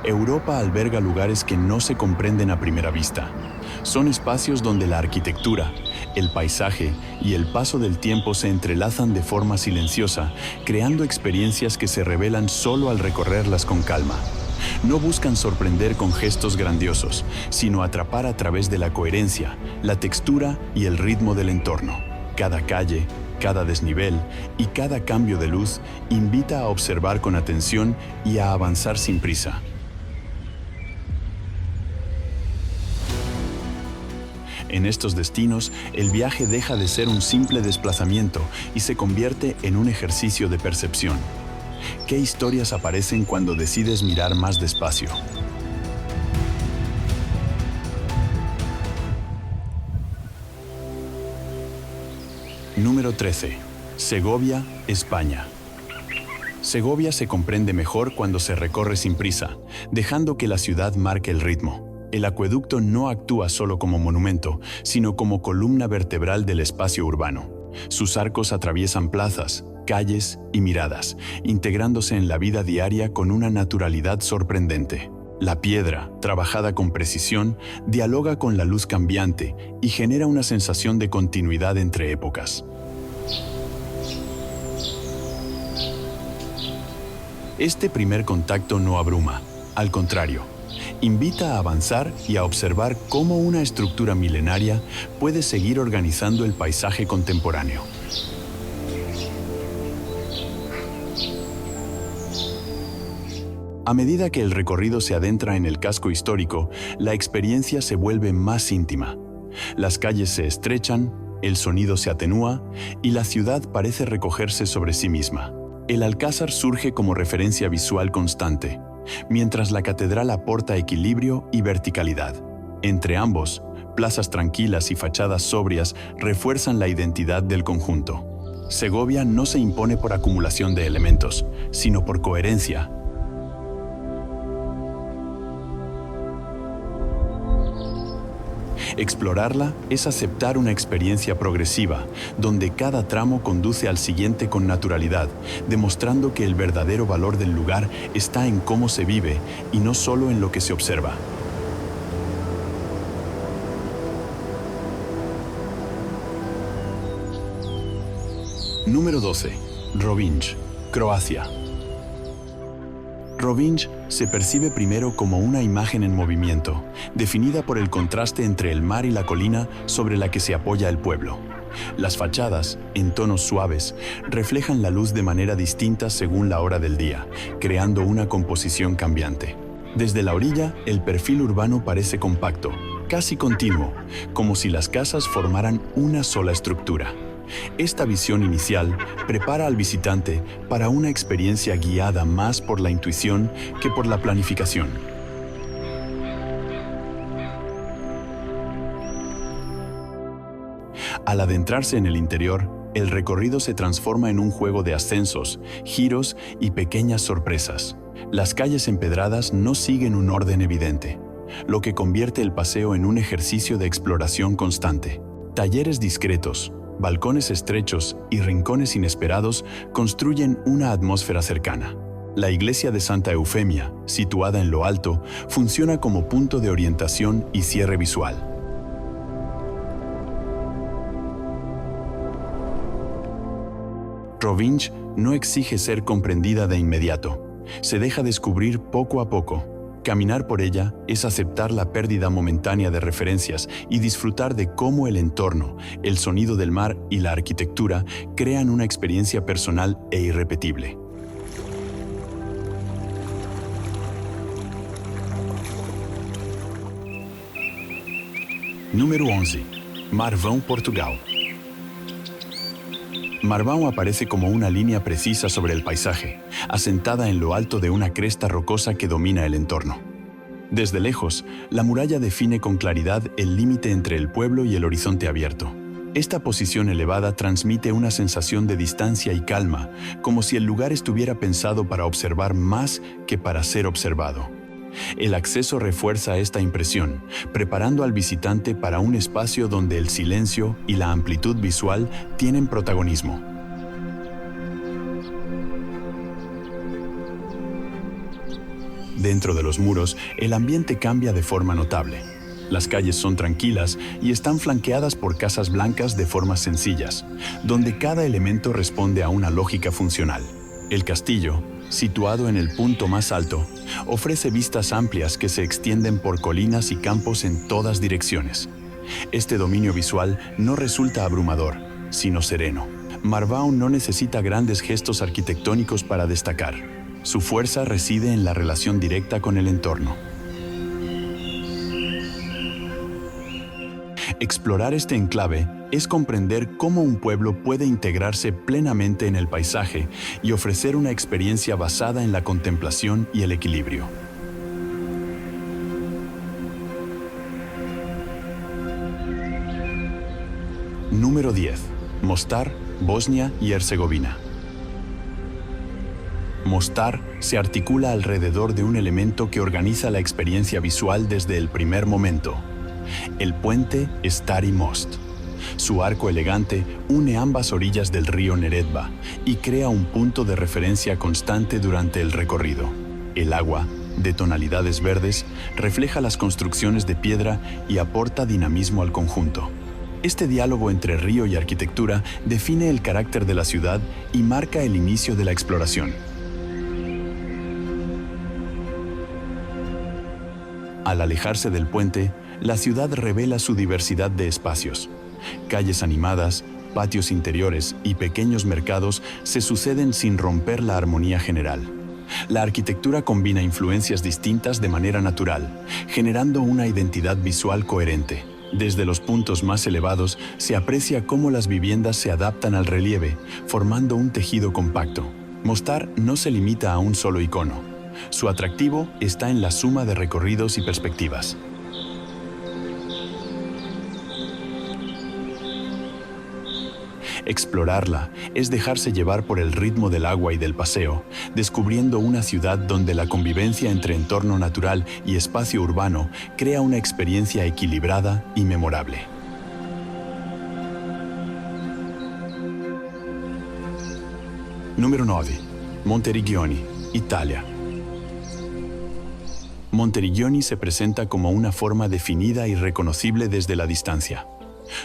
Europa alberga lugares que no se comprenden a primera vista. Son espacios donde la arquitectura, el paisaje y el paso del tiempo se entrelazan de forma silenciosa, creando experiencias que se revelan solo al recorrerlas con calma. No buscan sorprender con gestos grandiosos, sino atrapar a través de la coherencia, la textura y el ritmo del entorno. Cada calle, cada desnivel y cada cambio de luz invita a observar con atención y a avanzar sin prisa. En estos destinos, el viaje deja de ser un simple desplazamiento y se convierte en un ejercicio de percepción. ¿Qué historias aparecen cuando decides mirar más despacio? Número 13. Segovia, España. Segovia se comprende mejor cuando se recorre sin prisa, dejando que la ciudad marque el ritmo. El acueducto no actúa solo como monumento, sino como columna vertebral del espacio urbano. Sus arcos atraviesan plazas, calles y miradas, integrándose en la vida diaria con una naturalidad sorprendente. La piedra, trabajada con precisión, dialoga con la luz cambiante y genera una sensación de continuidad entre épocas. Este primer contacto no abruma, al contrario, invita a avanzar y a observar cómo una estructura milenaria puede seguir organizando el paisaje contemporáneo. A medida que el recorrido se adentra en el casco histórico, la experiencia se vuelve más íntima. Las calles se estrechan, el sonido se atenúa y la ciudad parece recogerse sobre sí misma. El Alcázar surge como referencia visual constante, mientras la catedral aporta equilibrio y verticalidad. Entre ambos, plazas tranquilas y fachadas sobrias refuerzan la identidad del conjunto. Segovia no se impone por acumulación de elementos, sino por coherencia. Explorarla es aceptar una experiencia progresiva, donde cada tramo conduce al siguiente con naturalidad, demostrando que el verdadero valor del lugar está en cómo se vive y no solo en lo que se observa. Número 12. Rovinj, Croacia. Rovinj se percibe primero como una imagen en movimiento, definida por el contraste entre el mar y la colina sobre la que se apoya el pueblo. Las fachadas, en tonos suaves, reflejan la luz de manera distinta según la hora del día, creando una composición cambiante. Desde la orilla, el perfil urbano parece compacto, casi continuo, como si las casas formaran una sola estructura. Esta visión inicial prepara al visitante para una experiencia guiada más por la intuición que por la planificación. Al adentrarse en el interior, el recorrido se transforma en un juego de ascensos, giros y pequeñas sorpresas. Las calles empedradas no siguen un orden evidente, lo que convierte el paseo en un ejercicio de exploración constante. Talleres discretos, balcones estrechos y rincones inesperados construyen una atmósfera cercana. La iglesia de Santa Eufemia, situada en lo alto, funciona como punto de orientación y cierre visual. Rovinj no exige ser comprendida de inmediato. Se deja descubrir poco a poco. Caminar por ella es aceptar la pérdida momentánea de referencias y disfrutar de cómo el entorno, el sonido del mar y la arquitectura crean una experiencia personal e irrepetible. Número 11. Marvão, Portugal. Marvão aparece como una línea precisa sobre el paisaje, asentada en lo alto de una cresta rocosa que domina el entorno. Desde lejos, la muralla define con claridad el límite entre el pueblo y el horizonte abierto. Esta posición elevada transmite una sensación de distancia y calma, como si el lugar estuviera pensado para observar más que para ser observado. El acceso refuerza esta impresión, preparando al visitante para un espacio donde el silencio y la amplitud visual tienen protagonismo. Dentro de los muros, el ambiente cambia de forma notable. Las calles son tranquilas y están flanqueadas por casas blancas de formas sencillas, donde cada elemento responde a una lógica funcional. El castillo, situado en el punto más alto, ofrece vistas amplias que se extienden por colinas y campos en todas direcciones. Este dominio visual no resulta abrumador, sino sereno. Marvaun no necesita grandes gestos arquitectónicos para destacar. Su fuerza reside en la relación directa con el entorno. Explorar este enclave es comprender cómo un pueblo puede integrarse plenamente en el paisaje y ofrecer una experiencia basada en la contemplación y el equilibrio. Número 10. Mostar, Bosnia y Herzegovina. Mostar se articula alrededor de un elemento que organiza la experiencia visual desde el primer momento: el puente Stari Most. Su arco elegante une ambas orillas del río Neretva y crea un punto de referencia constante durante el recorrido. El agua, de tonalidades verdes, refleja las construcciones de piedra y aporta dinamismo al conjunto. Este diálogo entre río y arquitectura define el carácter de la ciudad y marca el inicio de la exploración. Al alejarse del puente, la ciudad revela su diversidad de espacios. Calles animadas, patios interiores y pequeños mercados se suceden sin romper la armonía general. La arquitectura combina influencias distintas de manera natural, generando una identidad visual coherente. Desde los puntos más elevados se aprecia cómo las viviendas se adaptan al relieve, formando un tejido compacto. Mostar no se limita a un solo icono. Su atractivo está en la suma de recorridos y perspectivas. Explorarla es dejarse llevar por el ritmo del agua y del paseo, descubriendo una ciudad donde la convivencia entre entorno natural y espacio urbano crea una experiencia equilibrada y memorable. Número 9. Monteriggioni, Italia. Monteriggioni se presenta como una forma definida y reconocible desde la distancia.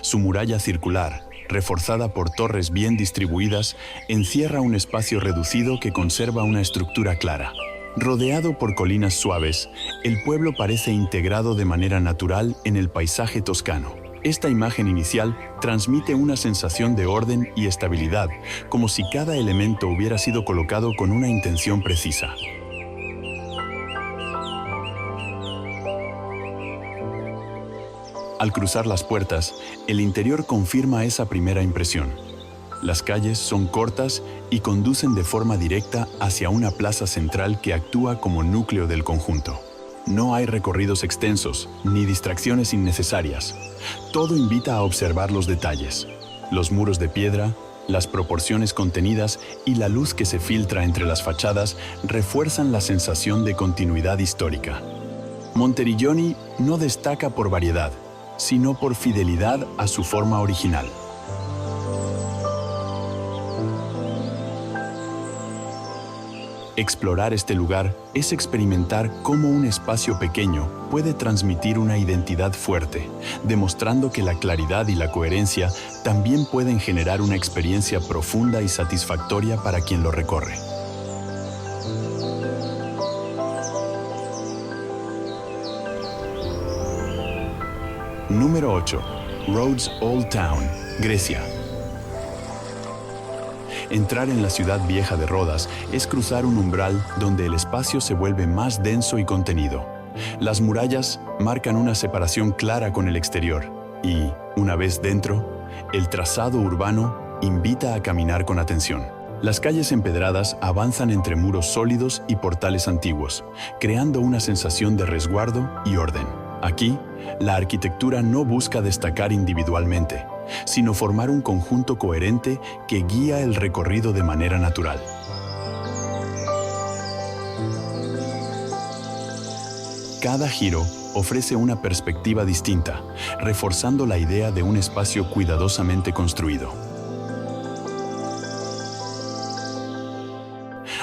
Su muralla circular, reforzada por torres bien distribuidas, encierra un espacio reducido que conserva una estructura clara. Rodeado por colinas suaves, el pueblo parece integrado de manera natural en el paisaje toscano. Esta imagen inicial transmite una sensación de orden y estabilidad, como si cada elemento hubiera sido colocado con una intención precisa. Al cruzar las puertas, el interior confirma esa primera impresión. Las calles son cortas y conducen de forma directa hacia una plaza central que actúa como núcleo del conjunto. No hay recorridos extensos ni distracciones innecesarias. Todo invita a observar los detalles: los muros de piedra, las proporciones contenidas y la luz que se filtra entre las fachadas refuerzan la sensación de continuidad histórica. Monteriggioni no destaca por variedad, sino por fidelidad a su forma original. Explorar este lugar es experimentar cómo un espacio pequeño puede transmitir una identidad fuerte, demostrando que la claridad y la coherencia también pueden generar una experiencia profunda y satisfactoria para quien lo recorre. Número 8. Rhodes Old Town, Grecia. Entrar en la ciudad vieja de Rodas es cruzar un umbral donde el espacio se vuelve más denso y contenido. Las murallas marcan una separación clara con el exterior y, una vez dentro, el trazado urbano invita a caminar con atención. Las calles empedradas avanzan entre muros sólidos y portales antiguos, creando una sensación de resguardo y orden. Aquí, la arquitectura no busca destacar individualmente, sino formar un conjunto coherente que guía el recorrido de manera natural. Cada giro ofrece una perspectiva distinta, reforzando la idea de un espacio cuidadosamente construido.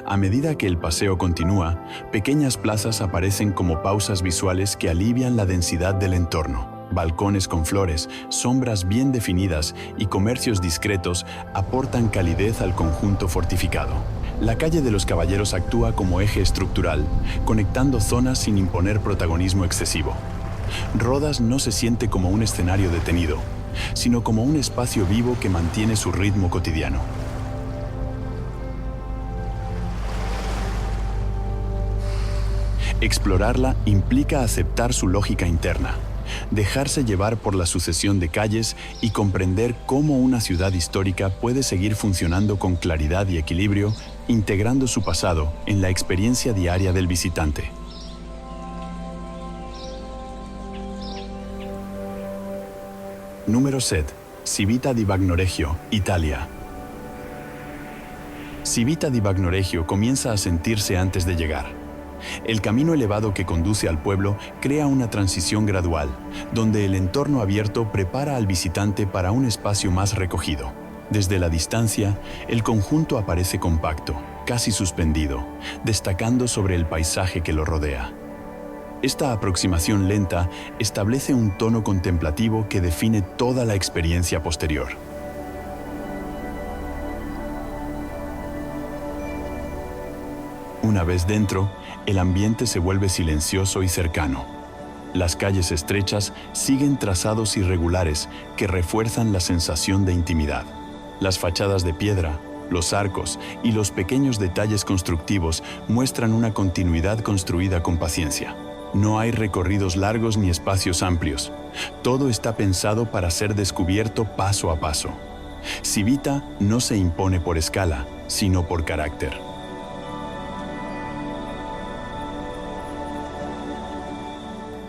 A medida que el paseo continúa, pequeñas plazas aparecen como pausas visuales que alivian la densidad del entorno. Balcones con flores, sombras bien definidas y comercios discretos aportan calidez al conjunto fortificado. La calle de los Caballeros actúa como eje estructural, conectando zonas sin imponer protagonismo excesivo. Rodas no se siente como un escenario detenido, sino como un espacio vivo que mantiene su ritmo cotidiano. Explorarla implica aceptar su lógica interna, dejarse llevar por la sucesión de calles y comprender cómo una ciudad histórica puede seguir funcionando con claridad y equilibrio, integrando su pasado en la experiencia diaria del visitante. Número 7. Civita di Bagnoregio, Italia. Civita di Bagnoregio comienza a sentirse antes de llegar. El camino elevado que conduce al pueblo crea una transición gradual, donde el entorno abierto prepara al visitante para un espacio más recogido. Desde la distancia, el conjunto aparece compacto, casi suspendido, destacando sobre el paisaje que lo rodea. Esta aproximación lenta establece un tono contemplativo que define toda la experiencia posterior. Una vez dentro, el ambiente se vuelve silencioso y cercano. Las calles estrechas siguen trazados irregulares que refuerzan la sensación de intimidad. Las fachadas de piedra, los arcos y los pequeños detalles constructivos muestran una continuidad construida con paciencia. No hay recorridos largos ni espacios amplios. Todo está pensado para ser descubierto paso a paso. Civita no se impone por escala, sino por carácter.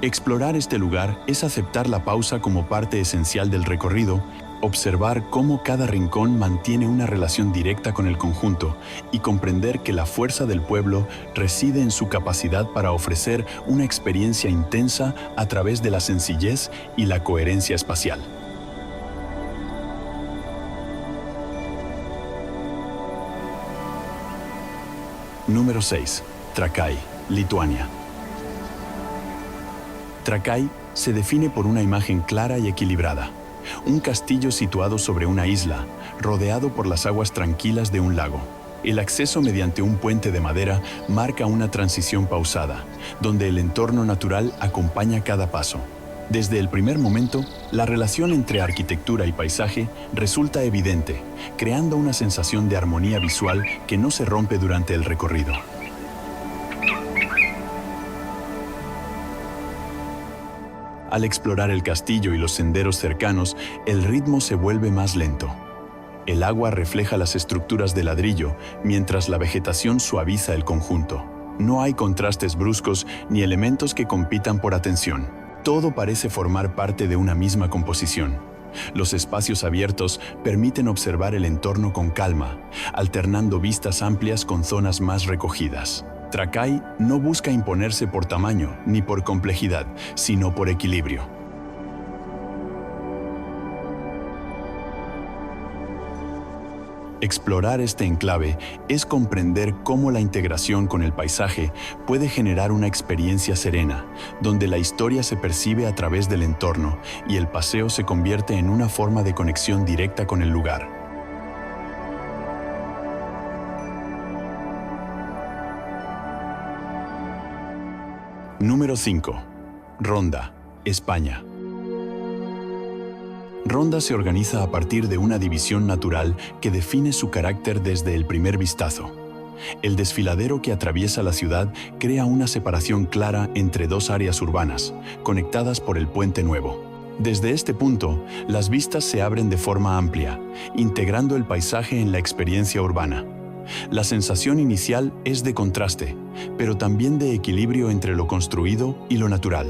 Explorar este lugar es aceptar la pausa como parte esencial del recorrido, observar cómo cada rincón mantiene una relación directa con el conjunto y comprender que la fuerza del pueblo reside en su capacidad para ofrecer una experiencia intensa a través de la sencillez y la coherencia espacial. Número 6. Trakai, Lituania. Trakai se define por una imagen clara y equilibrada. Un castillo situado sobre una isla, rodeado por las aguas tranquilas de un lago. El acceso mediante un puente de madera marca una transición pausada, donde el entorno natural acompaña cada paso. Desde el primer momento, la relación entre arquitectura y paisaje resulta evidente, creando una sensación de armonía visual que no se rompe durante el recorrido. Al explorar el castillo y los senderos cercanos, el ritmo se vuelve más lento. El agua refleja las estructuras de ladrillo, mientras la vegetación suaviza el conjunto. No hay contrastes bruscos ni elementos que compitan por atención. Todo parece formar parte de una misma composición. Los espacios abiertos permiten observar el entorno con calma, alternando vistas amplias con zonas más recogidas. Trakai no busca imponerse por tamaño ni por complejidad, sino por equilibrio. Explorar este enclave es comprender cómo la integración con el paisaje puede generar una experiencia serena, donde la historia se percibe a través del entorno y el paseo se convierte en una forma de conexión directa con el lugar. Número 5. Ronda, España. Ronda se organiza a partir de una división natural que define su carácter desde el primer vistazo. El desfiladero que atraviesa la ciudad crea una separación clara entre dos áreas urbanas, conectadas por el Puente Nuevo. Desde este punto, las vistas se abren de forma amplia, integrando el paisaje en la experiencia urbana. La sensación inicial es de contraste, pero también de equilibrio entre lo construido y lo natural.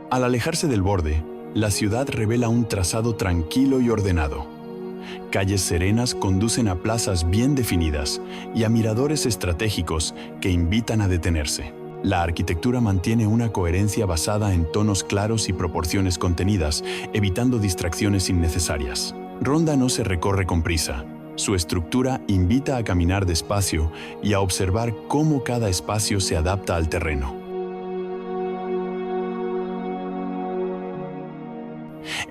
Al alejarse del borde, la ciudad revela un trazado tranquilo y ordenado. Calles serenas conducen a plazas bien definidas y a miradores estratégicos que invitan a detenerse. La arquitectura mantiene una coherencia basada en tonos claros y proporciones contenidas, evitando distracciones innecesarias. Ronda no se recorre con prisa. Su estructura invita a caminar despacio y a observar cómo cada espacio se adapta al terreno.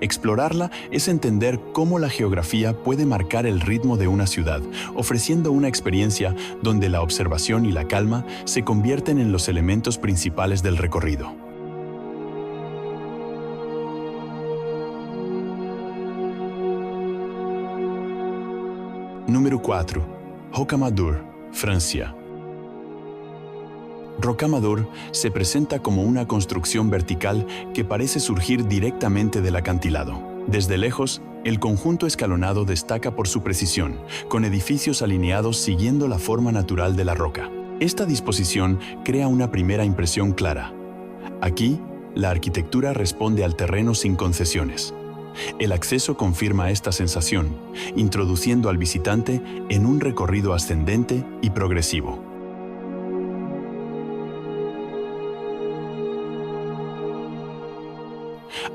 Explorarla es entender cómo la geografía puede marcar el ritmo de una ciudad, ofreciendo una experiencia donde la observación y la calma se convierten en los elementos principales del recorrido. Número 4. Rocamadour, Francia. Rocamadour se presenta como una construcción vertical que parece surgir directamente del acantilado. Desde lejos, el conjunto escalonado destaca por su precisión, con edificios alineados siguiendo la forma natural de la roca. Esta disposición crea una primera impresión clara. Aquí, la arquitectura responde al terreno sin concesiones. El acceso confirma esta sensación, introduciendo al visitante en un recorrido ascendente y progresivo.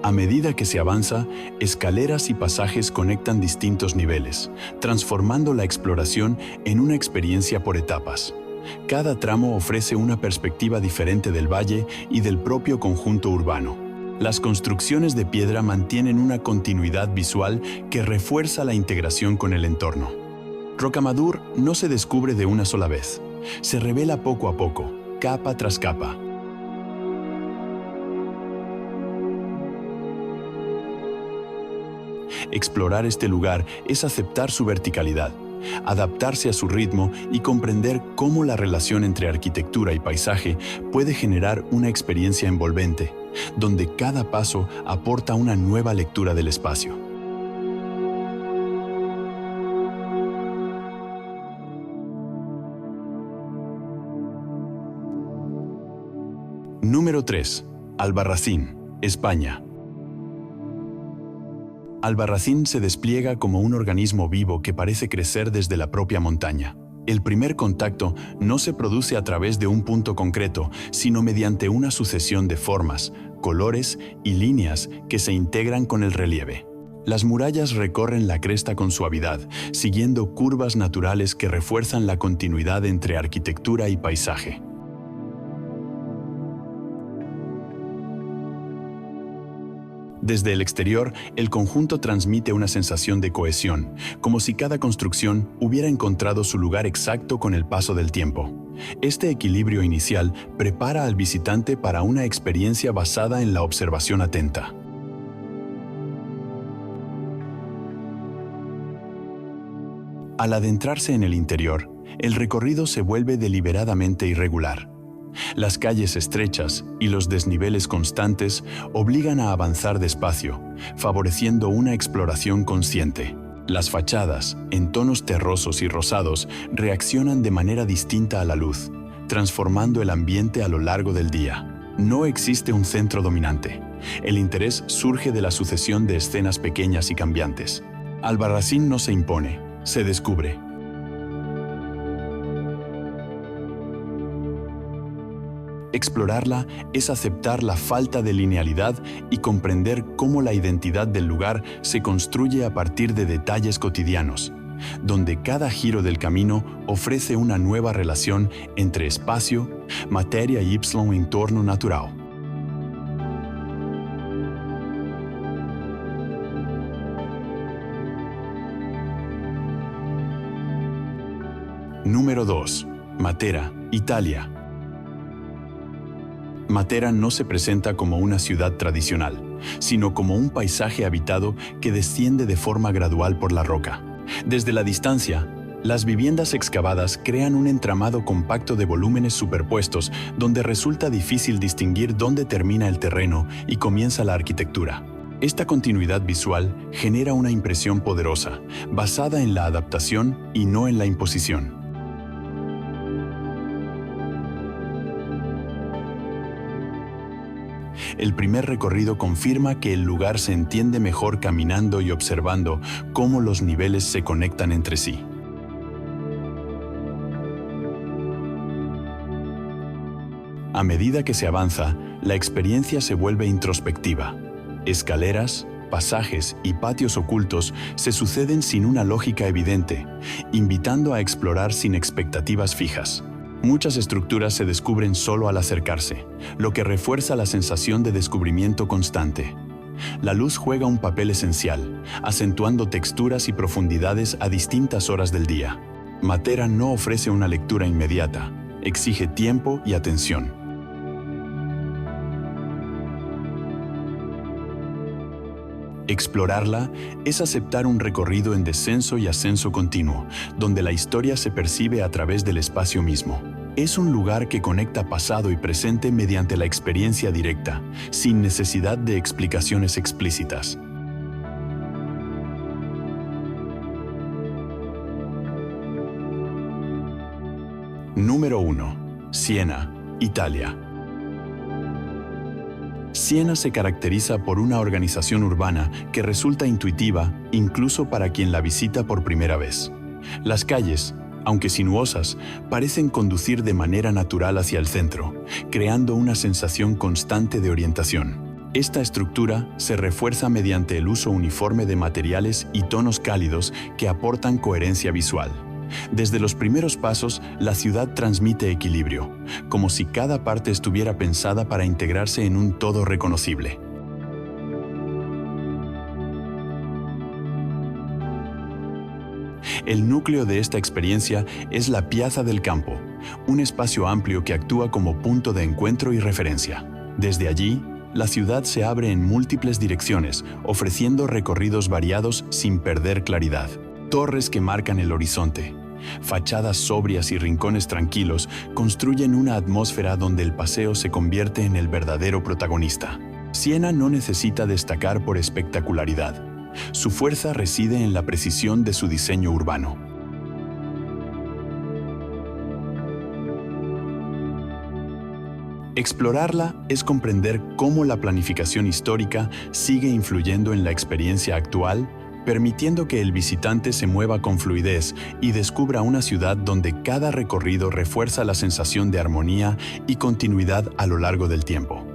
A medida que se avanza, escaleras y pasajes conectan distintos niveles, transformando la exploración en una experiencia por etapas. Cada tramo ofrece una perspectiva diferente del valle y del propio conjunto urbano. Las construcciones de piedra mantienen una continuidad visual que refuerza la integración con el entorno. Rocamadour no se descubre de una sola vez. Se revela poco a poco, capa tras capa. Explorar este lugar es aceptar su verticalidad, adaptarse a su ritmo y comprender cómo la relación entre arquitectura y paisaje puede generar una experiencia envolvente, donde cada paso aporta una nueva lectura del espacio. Número 3. Albarracín, España. Albarracín se despliega como un organismo vivo que parece crecer desde la propia montaña. El primer contacto no se produce a través de un punto concreto, sino mediante una sucesión de formas, colores y líneas que se integran con el relieve. Las murallas recorren la cresta con suavidad, siguiendo curvas naturales que refuerzan la continuidad entre arquitectura y paisaje. Desde el exterior, el conjunto transmite una sensación de cohesión, como si cada construcción hubiera encontrado su lugar exacto con el paso del tiempo. Este equilibrio inicial prepara al visitante para una experiencia basada en la observación atenta. Al adentrarse en el interior, el recorrido se vuelve deliberadamente irregular. Las calles estrechas y los desniveles constantes obligan a avanzar despacio, favoreciendo una exploración consciente. Las fachadas, en tonos terrosos y rosados, reaccionan de manera distinta a la luz, transformando el ambiente a lo largo del día. No existe un centro dominante. El interés surge de la sucesión de escenas pequeñas y cambiantes. Albarracín no se impone, se descubre. Explorarla es aceptar la falta de linealidad y comprender cómo la identidad del lugar se construye a partir de detalles cotidianos, donde cada giro del camino ofrece una nueva relación entre espacio, materia y entorno natural. Número 2. Matera, Italia. Matera no se presenta como una ciudad tradicional, sino como un paisaje habitado que desciende de forma gradual por la roca. Desde la distancia, las viviendas excavadas crean un entramado compacto de volúmenes superpuestos donde resulta difícil distinguir dónde termina el terreno y comienza la arquitectura. Esta continuidad visual genera una impresión poderosa, basada en la adaptación y no en la imposición. El primer recorrido confirma que el lugar se entiende mejor caminando y observando cómo los niveles se conectan entre sí. A medida que se avanza, la experiencia se vuelve introspectiva. Escaleras, pasajes y patios ocultos se suceden sin una lógica evidente, invitando a explorar sin expectativas fijas. Muchas estructuras se descubren solo al acercarse, lo que refuerza la sensación de descubrimiento constante. La luz juega un papel esencial, acentuando texturas y profundidades a distintas horas del día. Matera no ofrece una lectura inmediata, exige tiempo y atención. Explorarla es aceptar un recorrido en descenso y ascenso continuo, donde la historia se percibe a través del espacio mismo. Es un lugar que conecta pasado y presente mediante la experiencia directa, sin necesidad de explicaciones explícitas. Número 1. Siena, Italia. Siena se caracteriza por una organización urbana que resulta intuitiva incluso para quien la visita por primera vez. Las calles, aunque sinuosas, parecen conducir de manera natural hacia el centro, creando una sensación constante de orientación. Esta estructura se refuerza mediante el uso uniforme de materiales y tonos cálidos que aportan coherencia visual. Desde los primeros pasos, la ciudad transmite equilibrio, como si cada parte estuviera pensada para integrarse en un todo reconocible. El núcleo de esta experiencia es la Piazza del Campo, un espacio amplio que actúa como punto de encuentro y referencia. Desde allí, la ciudad se abre en múltiples direcciones, ofreciendo recorridos variados sin perder claridad. Torres que marcan el horizonte, fachadas sobrias y rincones tranquilos construyen una atmósfera donde el paseo se convierte en el verdadero protagonista. Siena no necesita destacar por espectacularidad. Su fuerza reside en la precisión de su diseño urbano. Explorarla es comprender cómo la planificación histórica sigue influyendo en la experiencia actual, permitiendo que el visitante se mueva con fluidez y descubra una ciudad donde cada recorrido refuerza la sensación de armonía y continuidad a lo largo del tiempo.